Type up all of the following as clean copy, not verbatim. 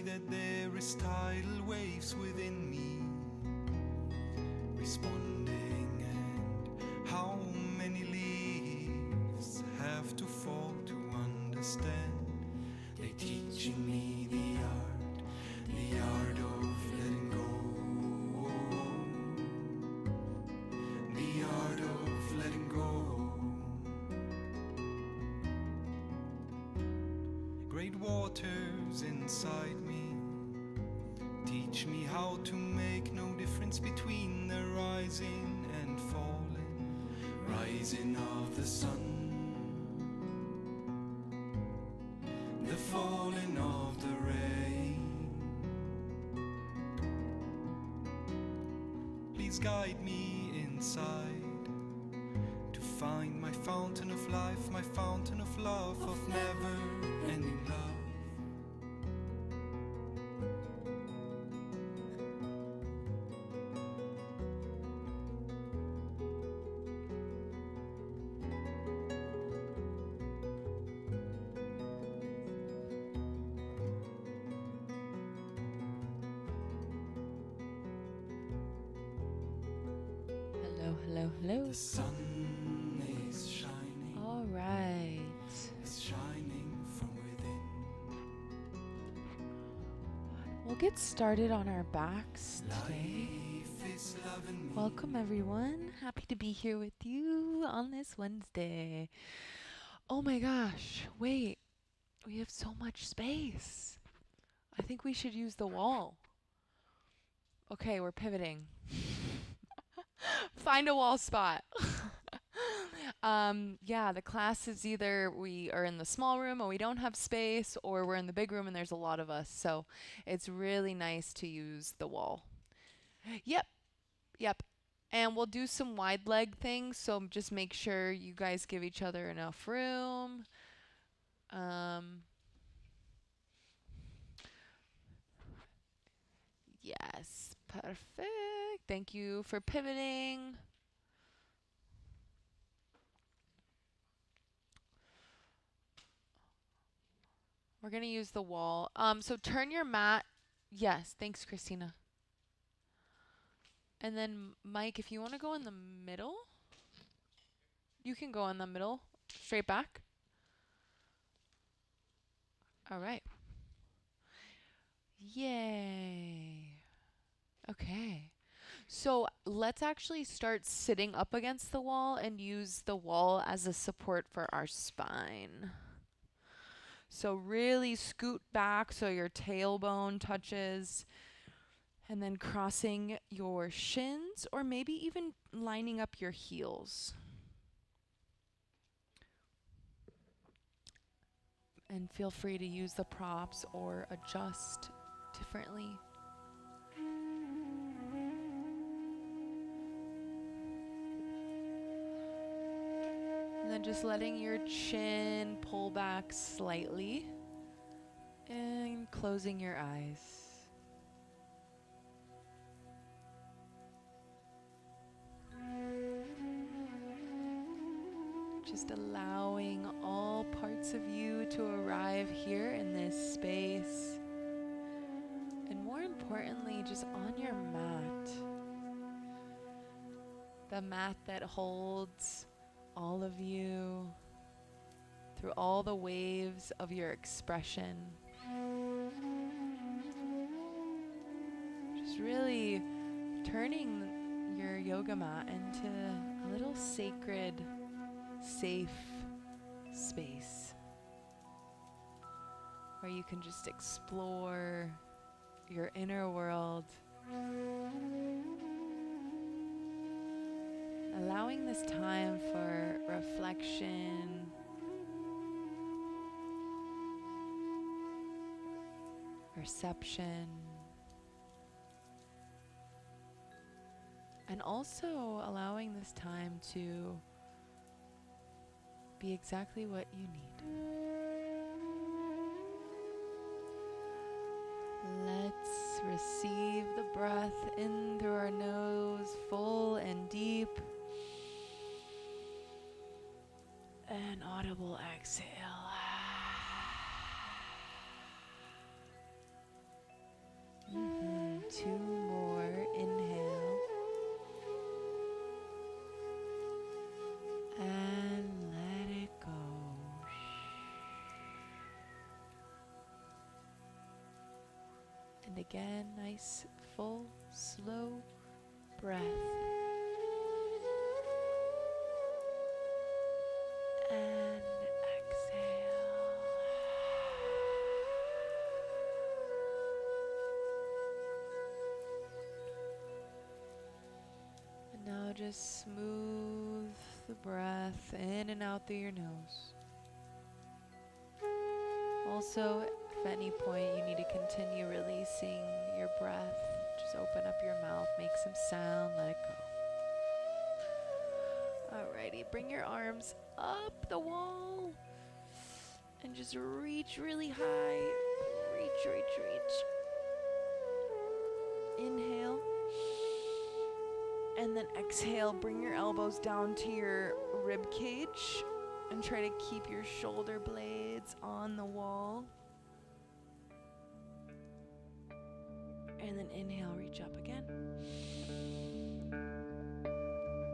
that there is tidal waves within me responding, and how many leaves have to fall to understand. They teaching me the art of letting go, the art of letting go. Great waters inside me teach me how to make no difference between the rising and falling, rising of the sun, the falling of the rain. Please guide me inside to find my fountain of life, my fountain of love, of never-ending love. Hello. The sun is shining. All right. It's shining from within. We'll get started on our backs today. Life is loving me. Welcome, everyone. Happy to be here with you on this Wednesday. Oh my gosh. Wait. We have so much space. I think we should use the wall. Okay, we're pivoting. Find a wall spot. Yeah, the class is either we are in the small room or we don't have space, or we're in the big room and there's a lot of us. So it's really nice to use the wall. Yep. And we'll do some wide leg things. So just make sure you guys give each other enough room. Yes, perfect. Thank you for pivoting. We're going to use the wall. So turn your mat. Yes, thanks, Christina. And then, Mike, if you want to go in the middle, you can go in the middle, straight back. All right. Yay. Okay. So let's actually start sitting up against the wall and use the wall as a support for our spine. So really scoot back so your tailbone touches, and then crossing your shins, or maybe even lining up your heels. And feel free to use the props or adjust differently. And then just letting your chin pull back slightly and closing your eyes. Just allowing all parts of you to arrive here in this space. And more importantly, just on your mat. The mat that holds all of you through all the waves of your expression. Just really turning your yoga mat into a little sacred, safe space where you can just explore your inner world. Allowing this time for reflection, perception, and also allowing this time to be exactly what you need. Let's receive the breath in through our nose, full and deep. An audible exhale. again, nice, full, slow breath. And exhale. And now just smooth the breath in and out through your nose. Also, if at any point you need to continue releasing your breath, just open up your mouth, make some sound, let it go. Alrighty, bring your arms up the wall and just reach really high. Reach, reach, reach. Inhale. And then exhale, bring your elbows down to your rib cage and try to keep your shoulder blades on the wall. And then inhale, reach up again.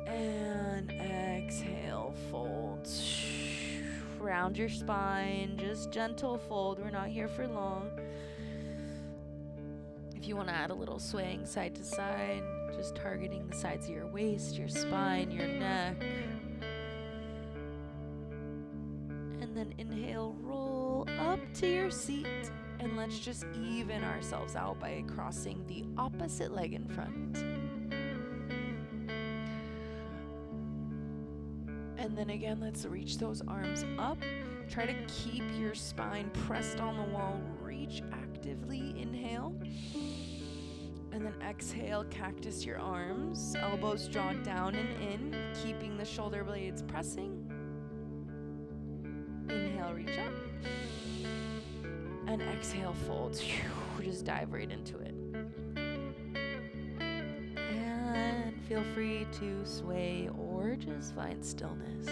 And exhale, fold. Round your spine, just gentle fold. We're not here for long. If you want to add a little swaying side to side, just targeting the sides of your waist, your spine, your neck. And then inhale, roll up to your seat. And let's just even ourselves out by crossing the opposite leg in front. And then again, let's reach those arms up. Try to keep your spine pressed on the wall. Reach actively, inhale. And then exhale, cactus your arms. Elbows draw down and in, keeping the shoulder blades pressing. Inhale, reach up. And exhale, fold. Just dive right into it. And feel free to sway or just find stillness.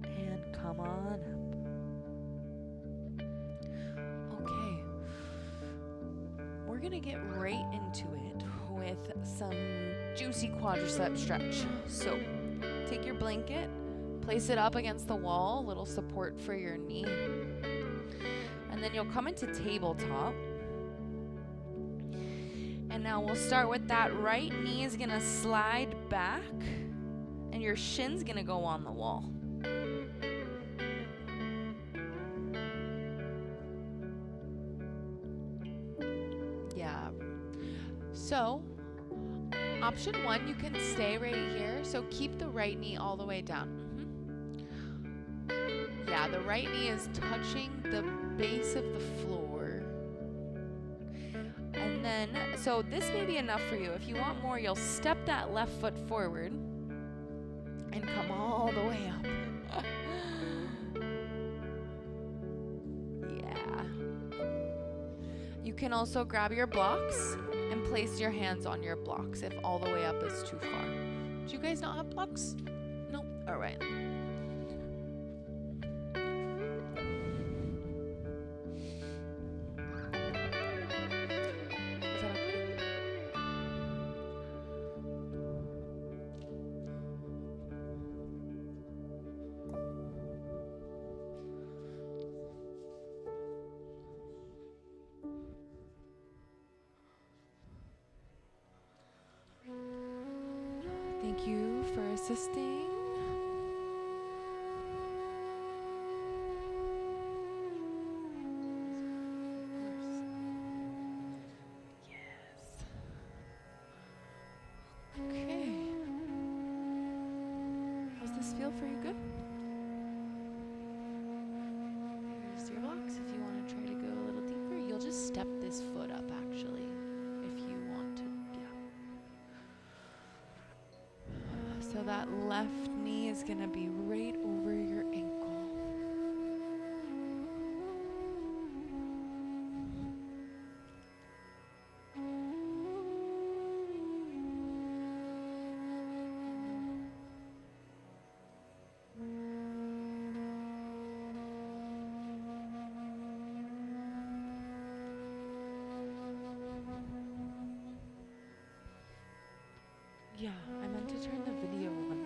And come on up. Okay. We're gonna get right into it with some juicy quadricep stretch. So take your blanket, place it up against the wall, little support for your knee. And then you'll come into tabletop. And now we'll start with that right knee is gonna slide back and your shin's gonna go on the wall. Yeah. So, option one, you can stay right here. So keep the right knee all the way down. Yeah, the right knee is touching the base of the floor. And then, so this may be enough for you. If you want more, you'll step that left foot forward and come all the way up. Yeah. You can also grab your blocks and place your hands on your blocks if all the way up is too far. Do you guys not have blocks? Nope. All right. Is that okay? Thank you for assisting. Yes. Okay. How's this feel for you? Good? Here's your blocks. If you want to try to go a little deeper, you'll just step this foot up actually, if you want to. Yeah. So that left knee is going to be right over your ankle. Yeah, I meant to turn the video on.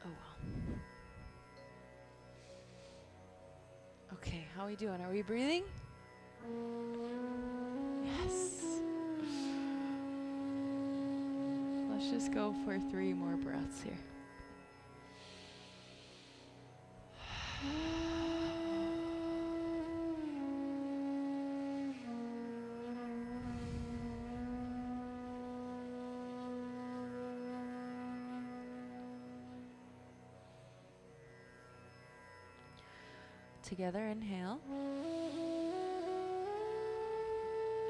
Oh well. Okay, how are we doing? Are we breathing? Yes. Let's just go for 3 more breaths here. Together, inhale.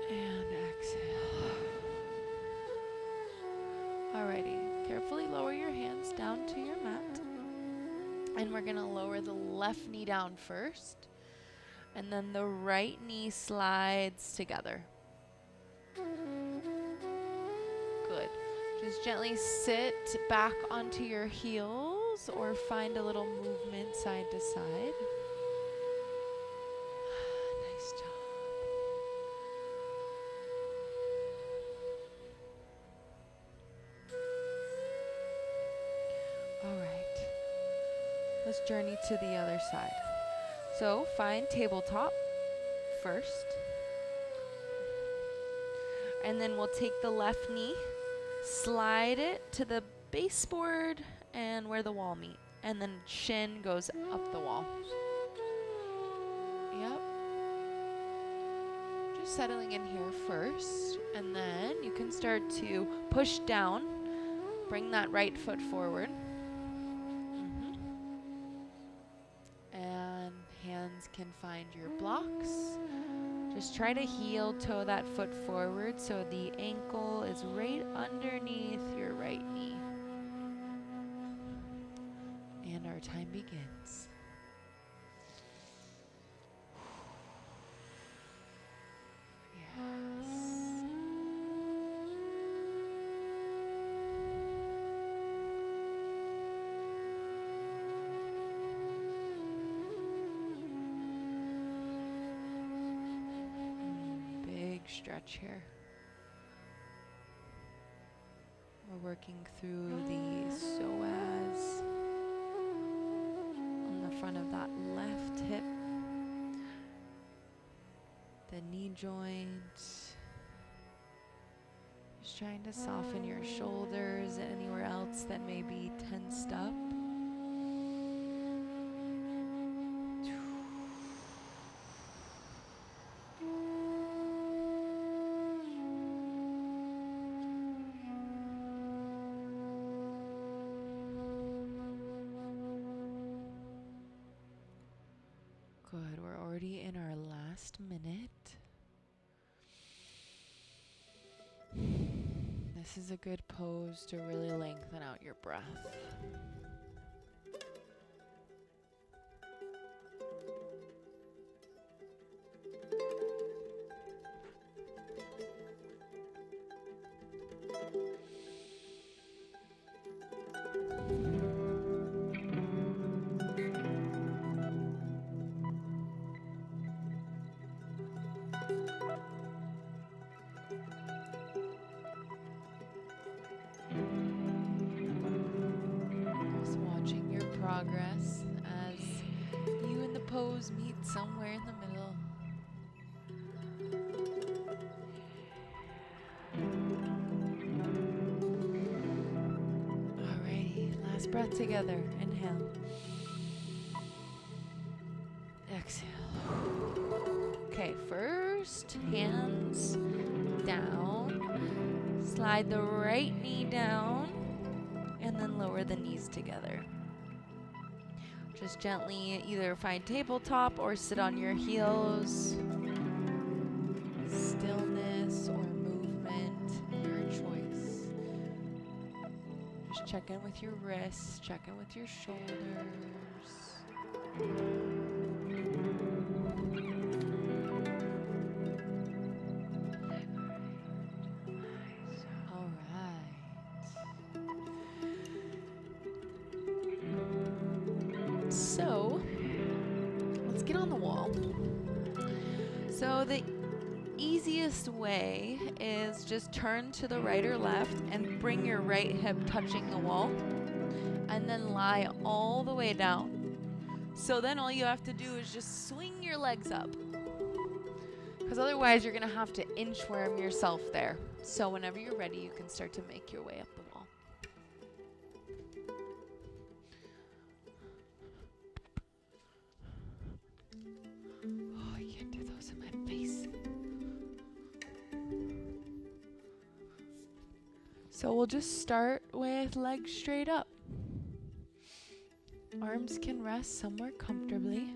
And exhale. Alrighty, carefully lower your hands down to your mat. And we're gonna lower the left knee down first. And then the right knee slides together. Good. Just gently sit back onto your heels or find a little movement side to side. Nice job. All right. Let's journey to the other side. So find tabletop first. And then we'll take the left knee, slide it to the baseboard and where the wall meet. And then shin goes up the wall. Yep. Just settling in here first. And then you can start to push down. Bring that right foot forward. And hands can find your blocks. Just try to heel toe that foot forward so the ankle is right underneath your right knee. And our time begins. Yes. Big stretch here. We're working through the psoas on the front of that left hip, the knee joint. Just trying to soften your shoulders and anywhere else that may be tensed up. Good, we're already in our last minute. This is a good pose to really lengthen out your breath. Just watching your progress as you and the pose meet somewhere in the middle. Alrighty, last breath together. Inhale. Exhale. Okay, first, hands down. Slide the right knee down and then lower the knees together. Just gently either find tabletop or sit on your heels. Stillness or movement, your choice. Just check in with your wrists, check in with your shoulders. All right. So, let's get on the wall. So the easiest way is just turn to the right or left and bring your right hip touching the wall, and then lie all the way down. So then all you have to do is just swing your legs up, because otherwise you're going to have to inchworm yourself there. So whenever you're ready, you can start to make your way up the wall. Oh, I can't do those in my face. So we'll just start with legs straight up. Arms can rest somewhere comfortably.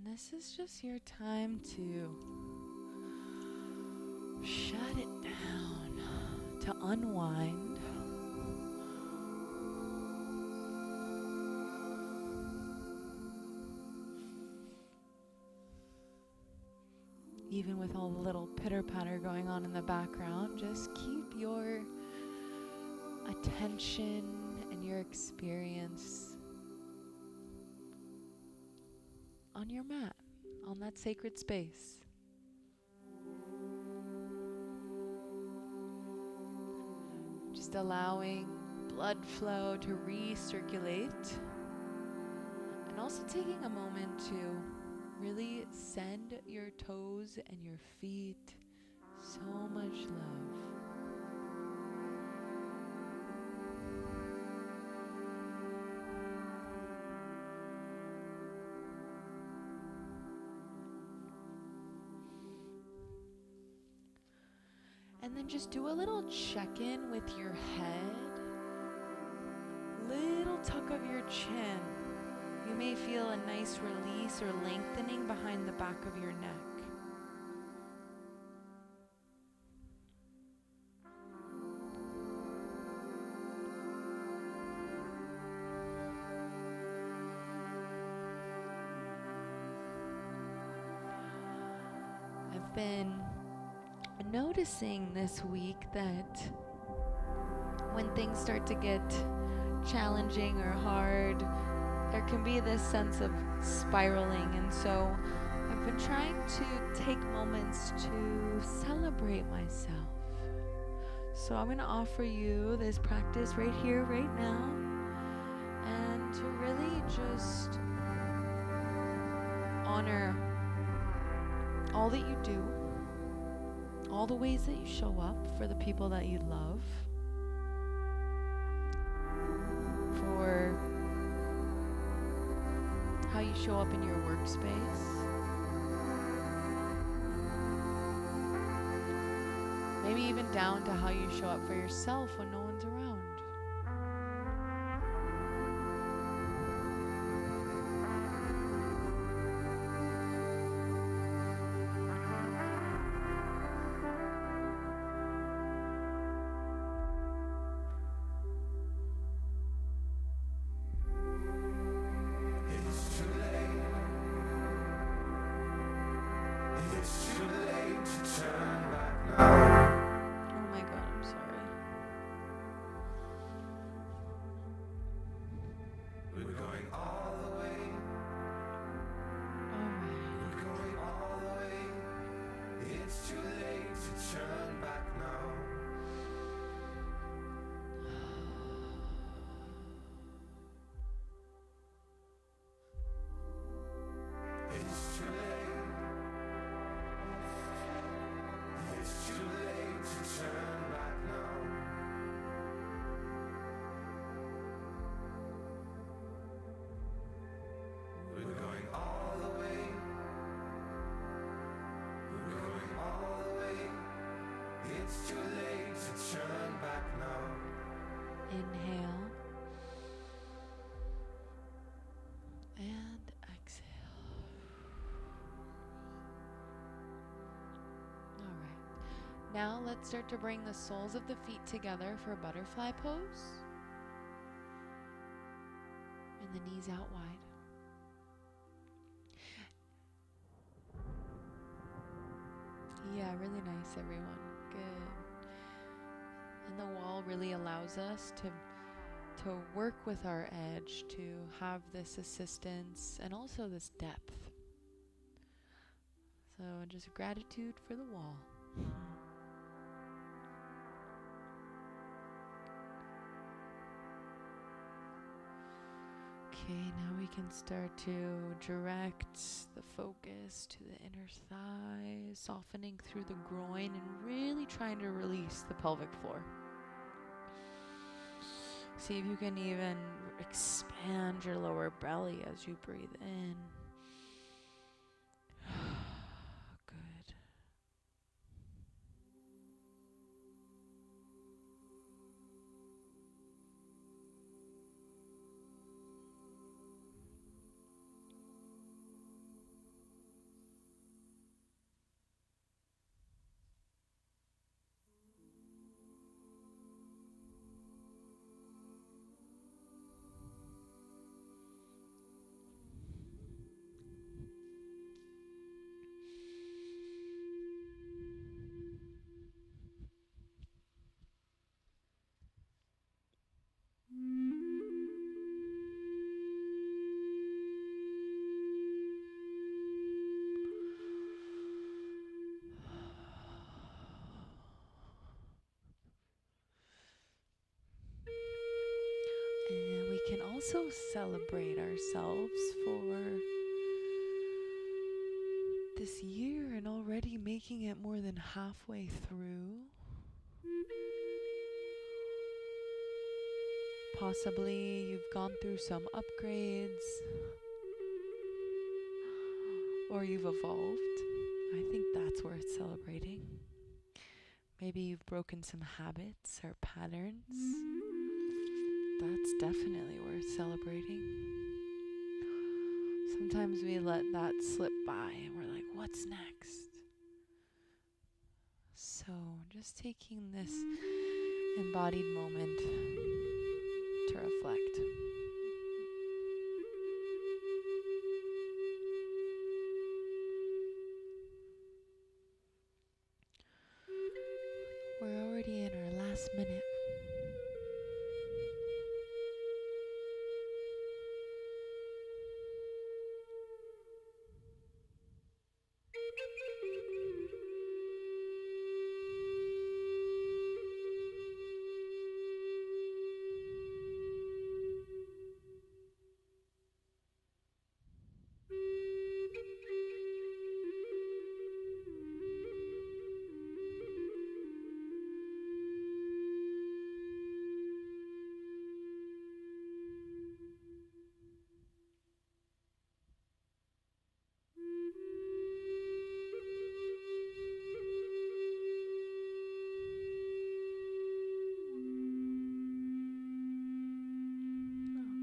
This is just your time to shut it down, to unwind. Even with all the little pitter-patter going on in the background, just keep your attention and your experience on your mat, on that sacred space. Just allowing blood flow to recirculate, and also taking a moment to really send your toes and your feet so much love. And then just do a little check-in with your head. Little tuck of your chin. You may feel a nice release or lengthening behind the back of your neck. I've been noticing this week that when things start to get challenging or hard, there can be this sense of spiraling, and so I've been trying to take moments to celebrate myself. So I'm going to offer you this practice right here, right now, and to really just honor all that you do, all the ways that you show up for the people that you love, for how you show up in your workspace, maybe even down to how you show up for yourself when no one's around. Oh my God, I'm sorry. Now let's start to bring the soles of the feet together for butterfly pose. And the knees out wide. Yeah, really nice, everyone. Good. And the wall really allows us to work with our edge, to have this assistance and also this depth. So just gratitude for the wall. Okay, now we can start to direct the focus to the inner thighs, softening through the groin and really trying to release the pelvic floor. See if you can even expand your lower belly as you breathe in. Good. And we can also celebrate ourselves for this year and already making it more than halfway through. Possibly you've gone through some upgrades or you've evolved. I think that's worth celebrating. Maybe you've broken some habits or patterns. That's definitely worth celebrating. Sometimes we let that slip by and we're like, what's next? So just taking this embodied moment to reflect. We're already in our last minute.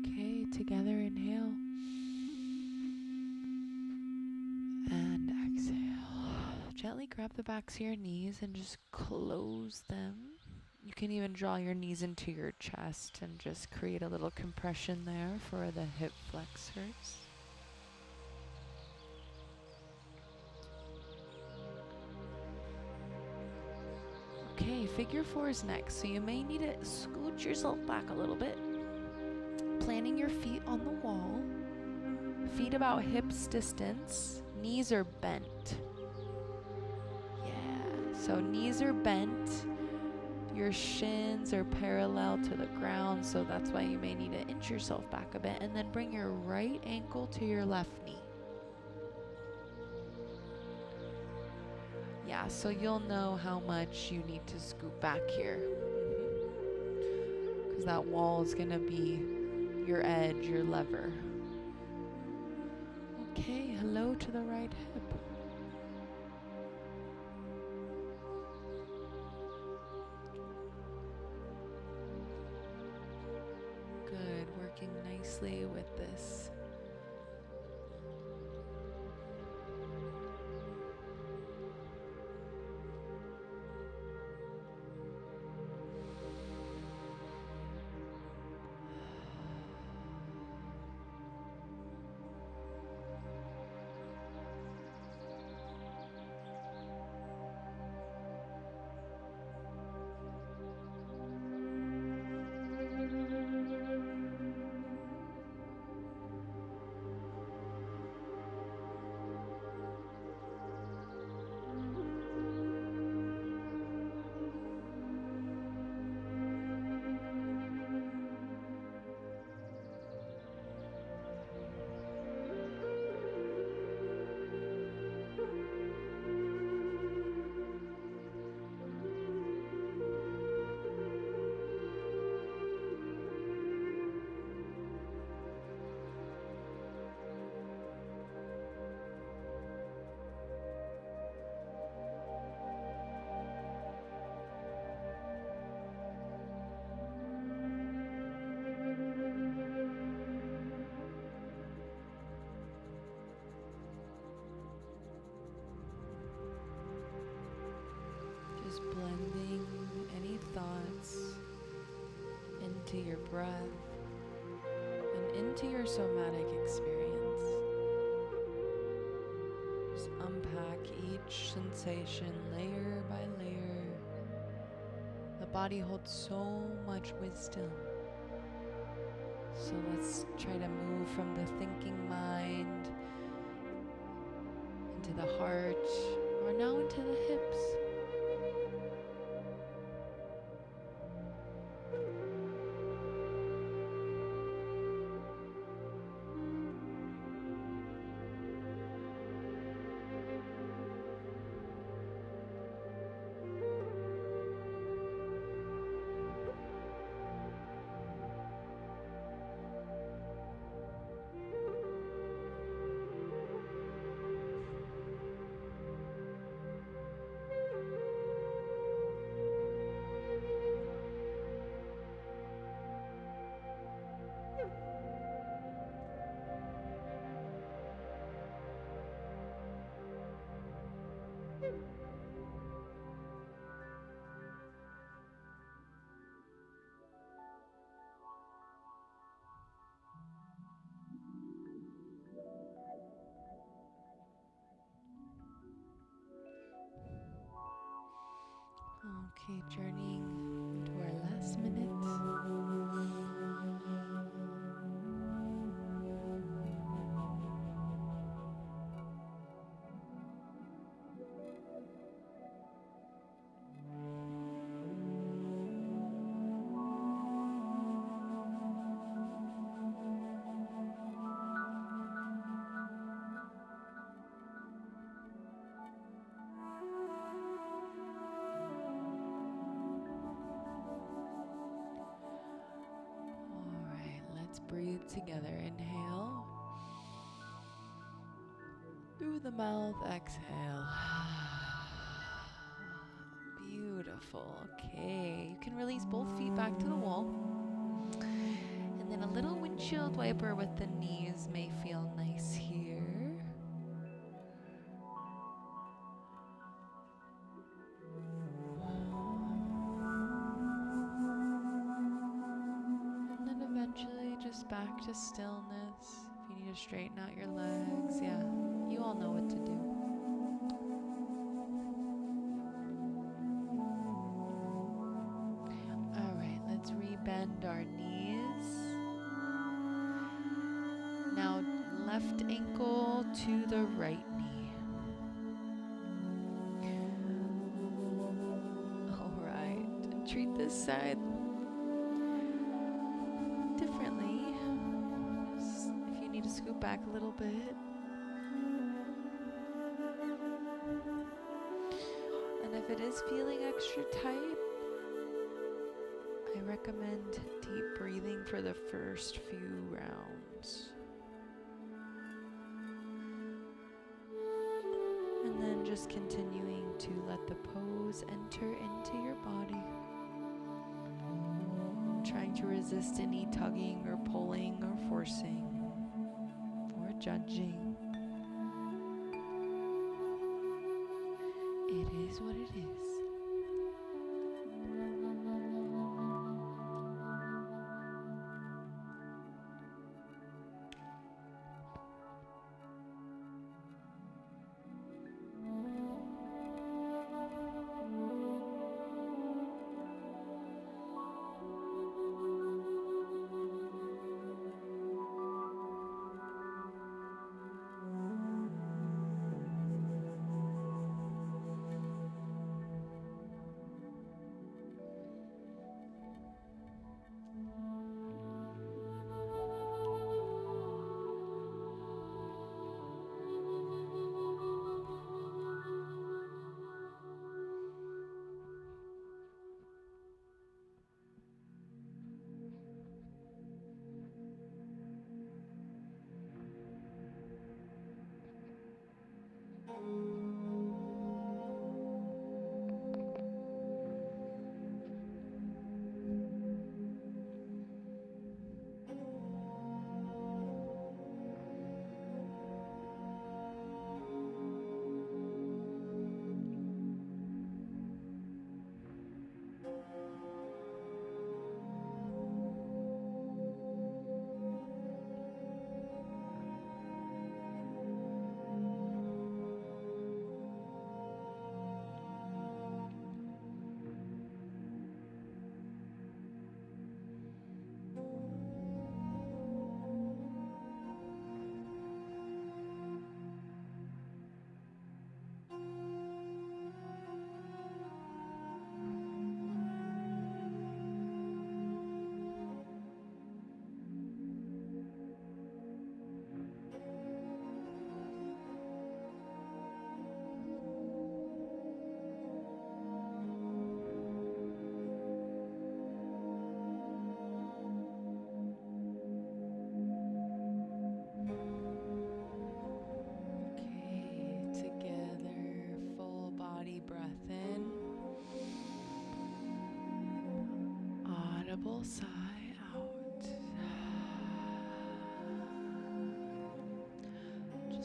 Okay, together inhale and exhale. Gently grab the backs of your knees and just close them. You can even draw your knees into your chest and just create a little compression there for the hip flexors. Okay, figure four is next, so you may need to scoot yourself back a little bit. Planting your feet on the wall, feet about hips distance, knees are bent. Yeah, so knees are bent, your shins are parallel to the ground, so that's why you may need to inch yourself back a bit, and then bring your right ankle to your left knee. Yeah, so you'll know how much you need to scoot back here. Because that wall is going to be your edge, your lever. Okay, hello to the right hip. Good, working nicely with this. Just blending any thoughts into your breath and into your somatic experience. Just unpack each sensation layer by layer. The body holds so much wisdom. So let's try to move from the thinking mind into the heart, or now into the hips. Okay, journeying into our last minute. Breathe together. Inhale through the mouth, exhale. Beautiful. Okay, you can release both feet back to the wall. And then a little windshield wiper with the knees may feel nice here. Just back to stillness. If you need to straighten out your legs, yeah, you all know what to do. All right, let's rebend our knees. Now, left ankle to the right knee. All right, treat this side differently. Just if you need to scoot back a little bit. And if it is feeling extra tight, I recommend deep breathing for the first few rounds. And then just continuing to let the pose enter into your body. Trying to resist any tugging or pulling or forcing or judging. It is what it is.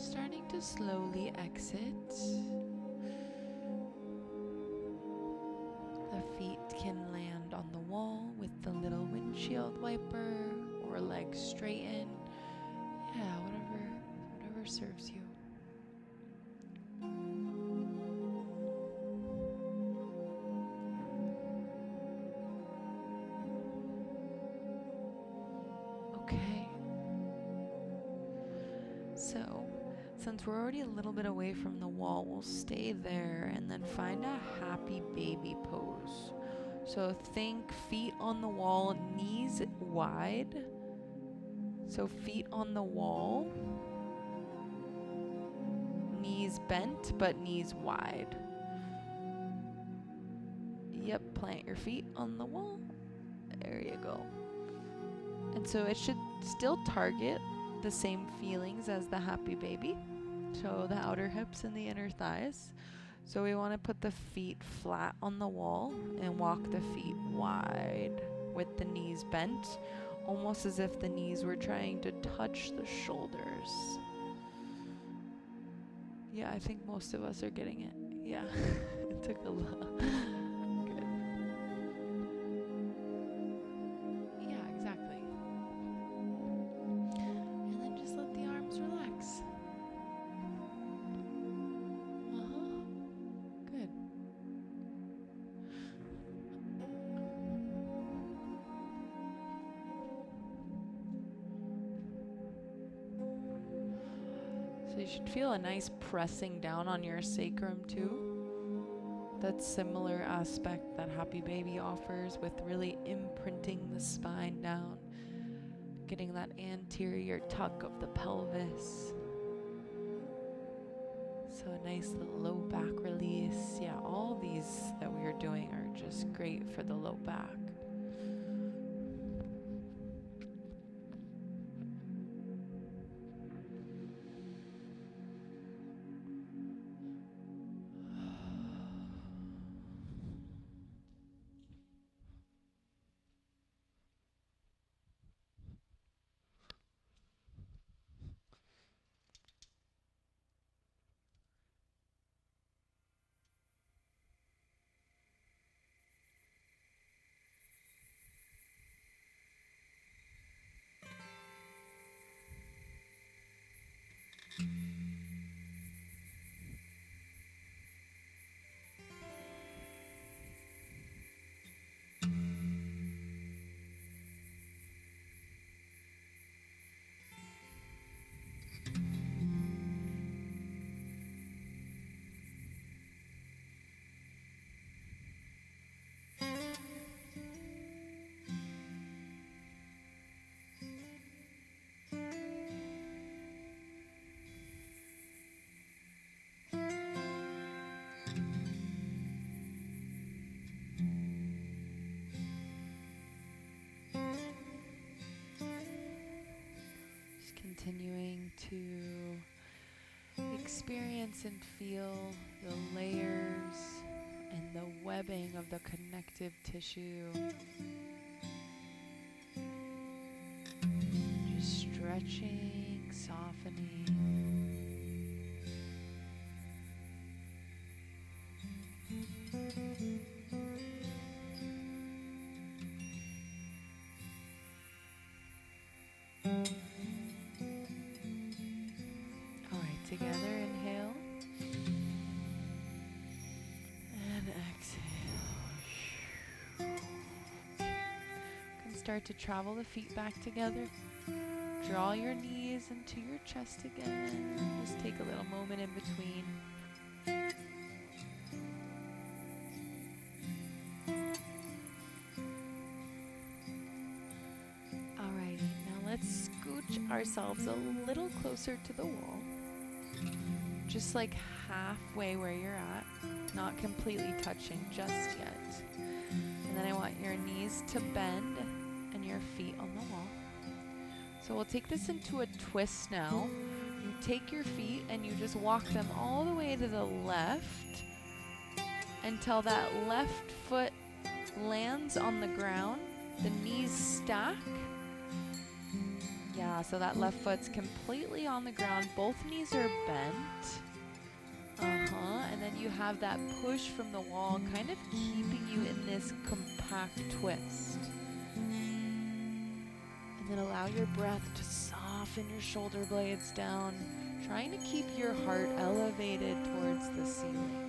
Starting to slowly exit. The feet can land on the wall with the little windshield wiper or legs straightened. Yeah, whatever serves you. Okay. So, since we're already a little bit away from the wall, we'll stay there and then find a happy baby pose. So think feet on the wall, knees wide. So feet on the wall, knees bent, but knees wide. Yep, plant your feet on the wall. There you go. And so it should still target the same feelings as the happy baby. So the outer hips and the inner thighs. So we want to put the feet flat on the wall and walk the feet wide with the knees bent, almost as if the knees were trying to touch the shoulders. Yeah, I think most of us are getting it. Yeah, it took a lot. Good. Yeah, exactly. And then just let the arms relax. Good. So you should feel a nice pressing down on your sacrum too. That similar aspect that happy baby offers with really imprinting the spine down, getting that anterior tuck of the pelvis. So a nice little low back release. Yeah, all these that we are doing are just great for the low back. Just continuing to experience and feel the layers and the webbing of the connective tissue. Just stretching, softening. All right, together, inhale. And exhale. Can start to travel the feet back together. Draw your knees into your chest again. Just take a little moment in between. Alrighty, now let's scooch ourselves a little closer to the wall. Just like halfway where you're at, not completely touching just yet. And then I want your knees to bend and your feet on the wall. So we'll take this into a twist now. You take your feet and you just walk them all the way to the left until that left foot lands on the ground. The knees stack. Yeah, Yeah, so that left foot's completely on the ground. Both knees are bent. And then you have that push from the wall, kind of keeping you in this compact twist. And then allow your breath to soften your shoulder blades down, trying to keep your heart elevated towards the ceiling.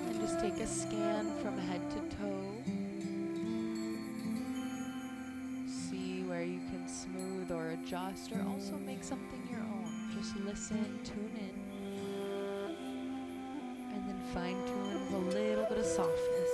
And just take a scan from head to toe. See where you can smooth or adjust or also make something your own. Just listen, tune in. And then fine tune with a little bit of softness.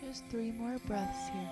Just 3 more breaths here.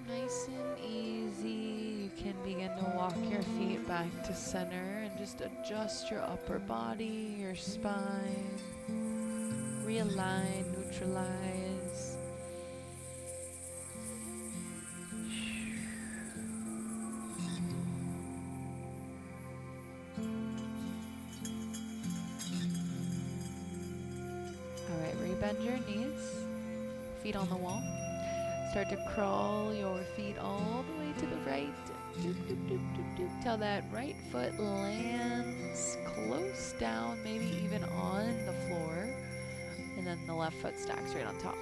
Nice and easy, you can begin to walk your feet back to center and just adjust your upper body, your spine, realign, neutralize. All right, rebend your knees, feet on the wall. Start to crawl your feet all the way to the right. Doop, doop, doop, doop, doop, till that right foot lands close down, maybe even on the floor. And then the left foot stacks right on top.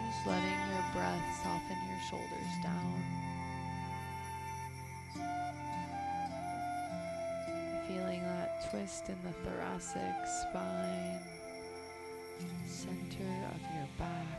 Just letting your breath soften your shoulders down. Feeling that twist in the thoracic spine, center of your back.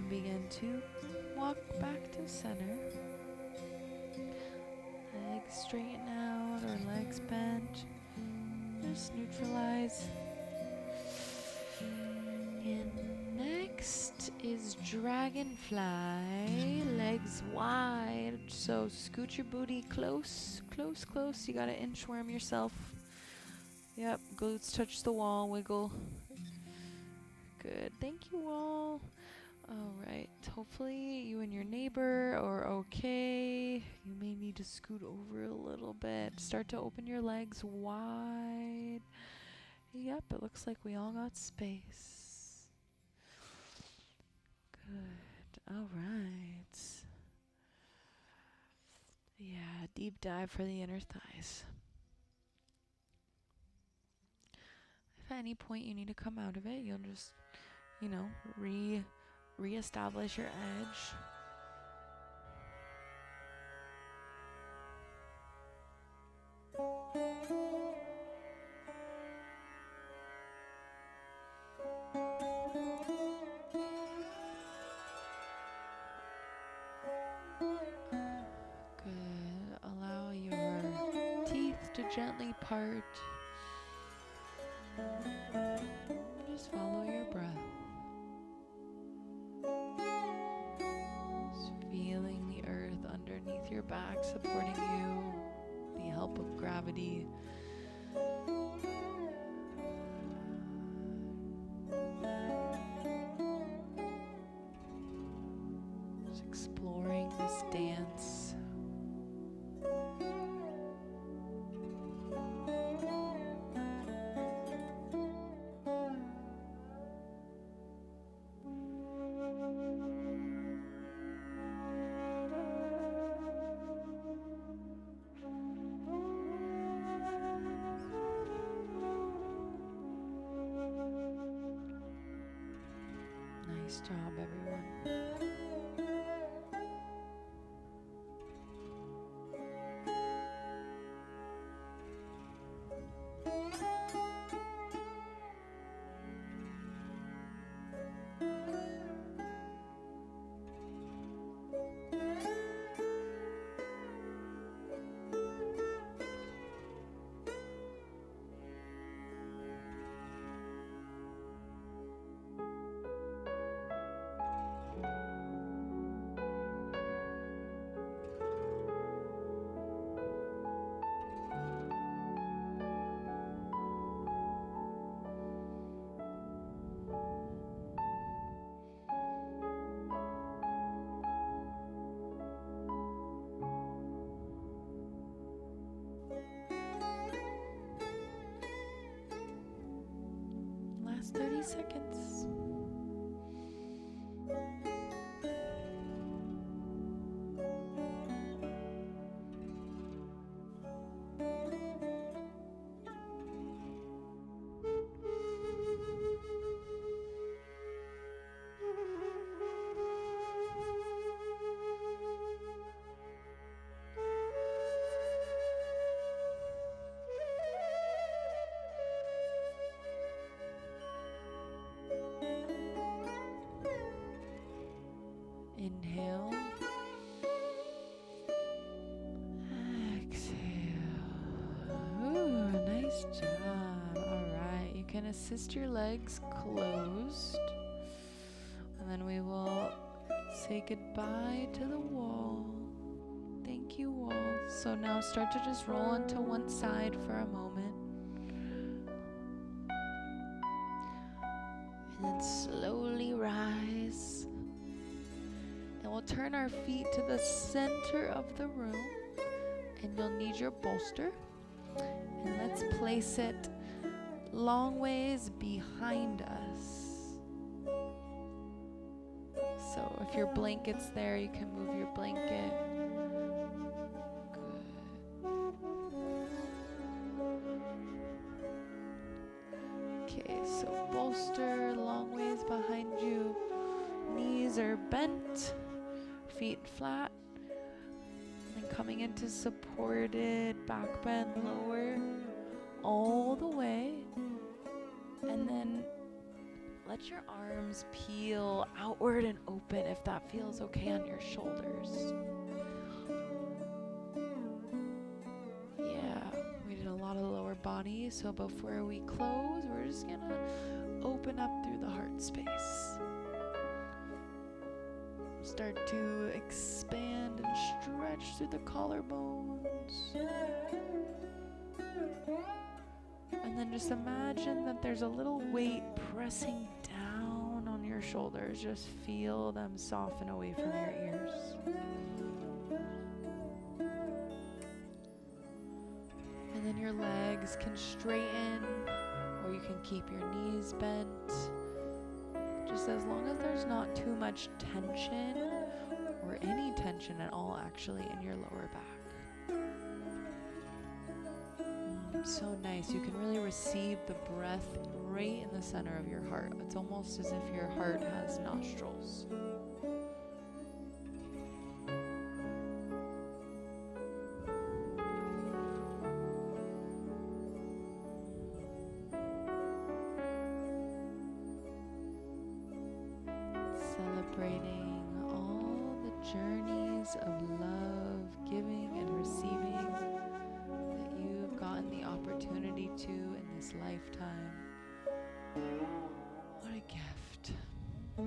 Begin to walk back to center. Legs straighten out or legs bent. Just neutralize. And next is dragonfly. Legs wide. So scoot your booty close, close, close. You gotta inchworm yourself. Yep, glutes touch the wall, wiggle. Good, thank you all. Alright, hopefully you and your neighbor are okay. You may need to scoot over a little bit. Start to open your legs wide. Yep, it looks like we all got space. Good, alright. Yeah, deep dive for the inner thighs. If at any point you need to come out of it, you'll just, reestablish your edge. Good. Allow your teeth to gently part. Just follow your breath. Just feeling the earth underneath your back supporting you, the help of gravity. Just exploring this dance. Nice job, everyone. Last 30 seconds. Inhale. Exhale. Ooh, nice job. All right, you can assist your legs closed. And then we will say goodbye to the wall. Thank you, wall. So now start to just roll onto one side for a moment. And then slowly rise. And we'll turn our feet to the center of the room. And you'll need your bolster. And let's place it long ways behind us. So if your blanket's there, you can move your blanket. Okay, so bolster long ways behind you. Knees are bent, feet flat. And then coming into supported back bend lower all the way. And then let your arms peel outward and open if that feels okay on your shoulders. Yeah, we did a lot of the lower body, so before we close, we're just gonna open up through the heart space. Start to expand and stretch through the collarbones. And then just imagine that there's a little weight pressing down on your shoulders. Just feel them soften away from your ears. And then your legs can straighten, or you can keep your knees bent. Just as long as there's not too much tension, or any tension at all actually, in your lower back. So nice. You can really receive the breath right in the center of your heart. It's almost as if your heart has nostrils. Celebrating all the journeys of love, giving and receiving that you've gotten the opportunity to in this lifetime. What a gift to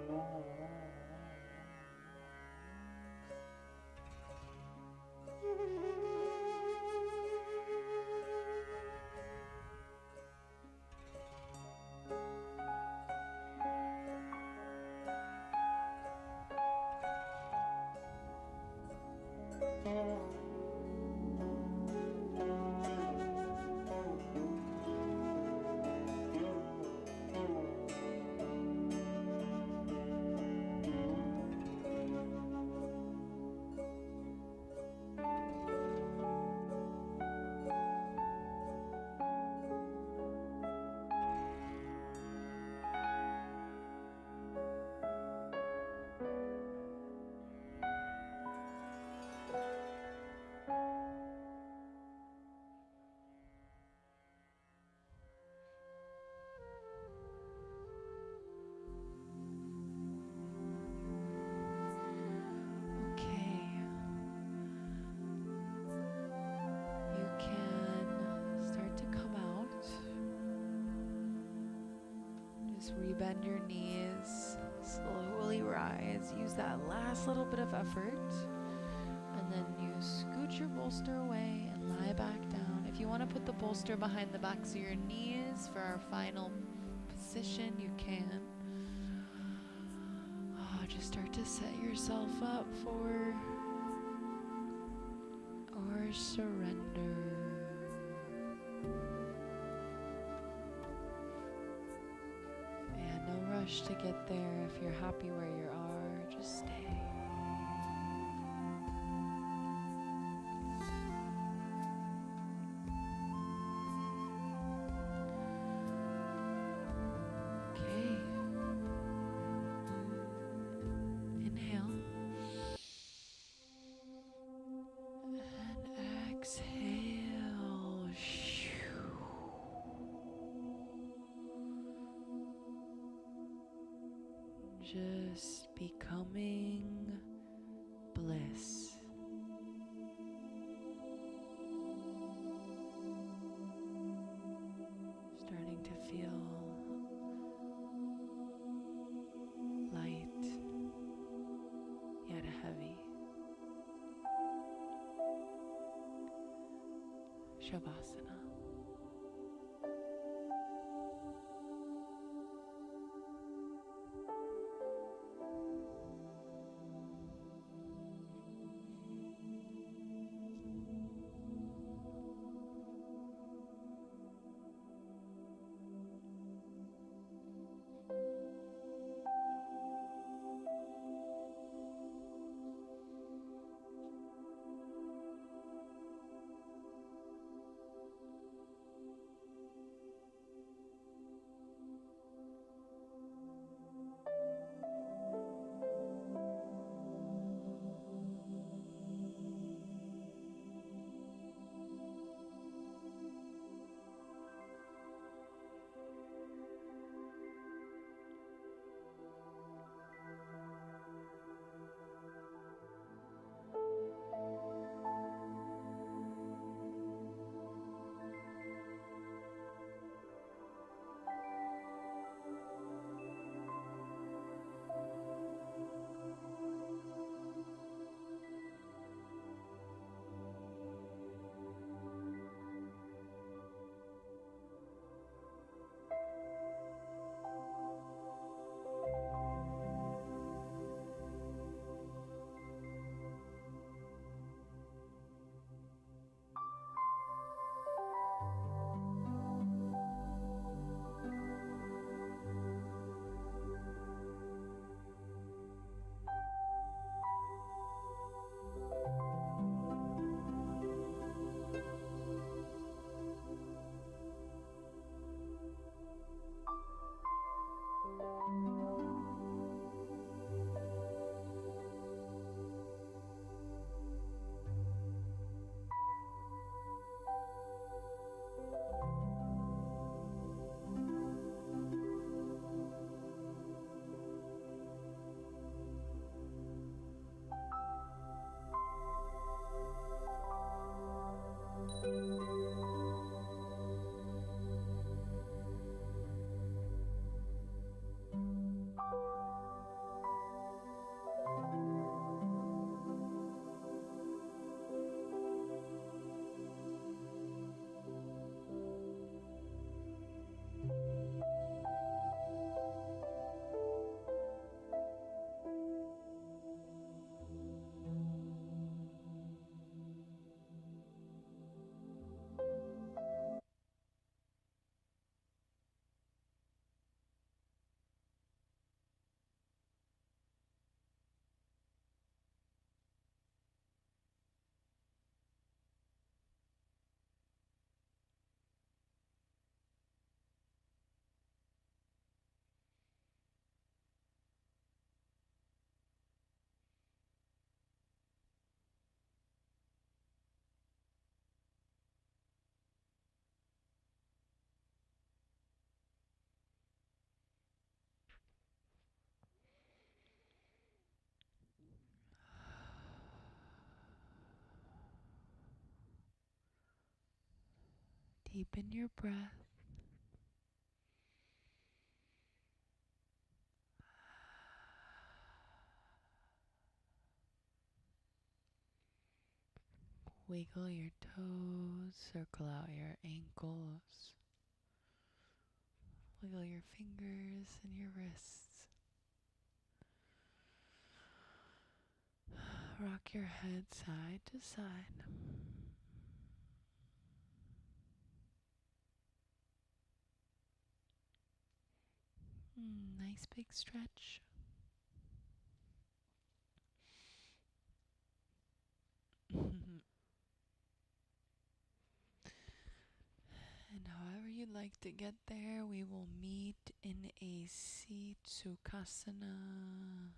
love. Rebend your knees, slowly rise, use that last little bit of effort, and then you scoot your bolster away and lie back down. If you want to put the bolster behind the backs of your knees for our final position, you can. Just start to set yourself up for our surrender. To get there. If you're happy where you are, just stay. Okay. Inhale. And exhale. Just becoming bliss. Starting to feel light, yet heavy. Shavasana. Deepen your breath. Wiggle your toes, circle out your ankles. Wiggle your fingers and your wrists. Rock your head side to side. Nice big stretch. And however you'd like to get there, we will meet in a seat Sukhasana.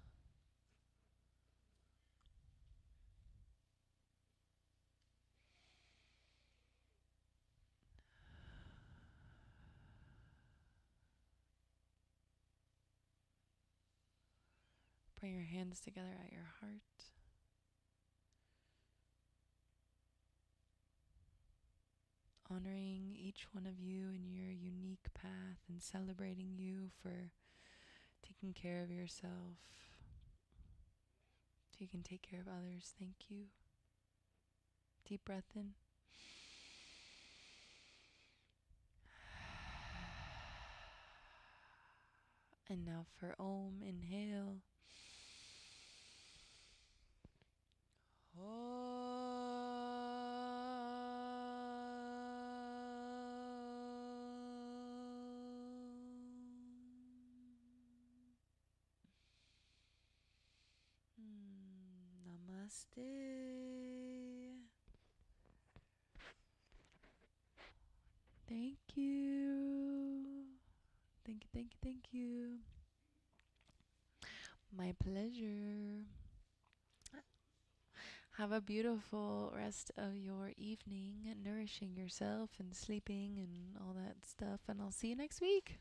Bring your hands together at your heart. Honoring each one of you in your unique path and celebrating you for taking care of yourself so you can take care of others. Thank you. Deep breath in. And now for Om, inhale. Namaste. Thank you. Thank you, thank you, thank you. My pleasure. Have a beautiful rest of your evening, nourishing yourself and sleeping and all that stuff. And I'll see you next week.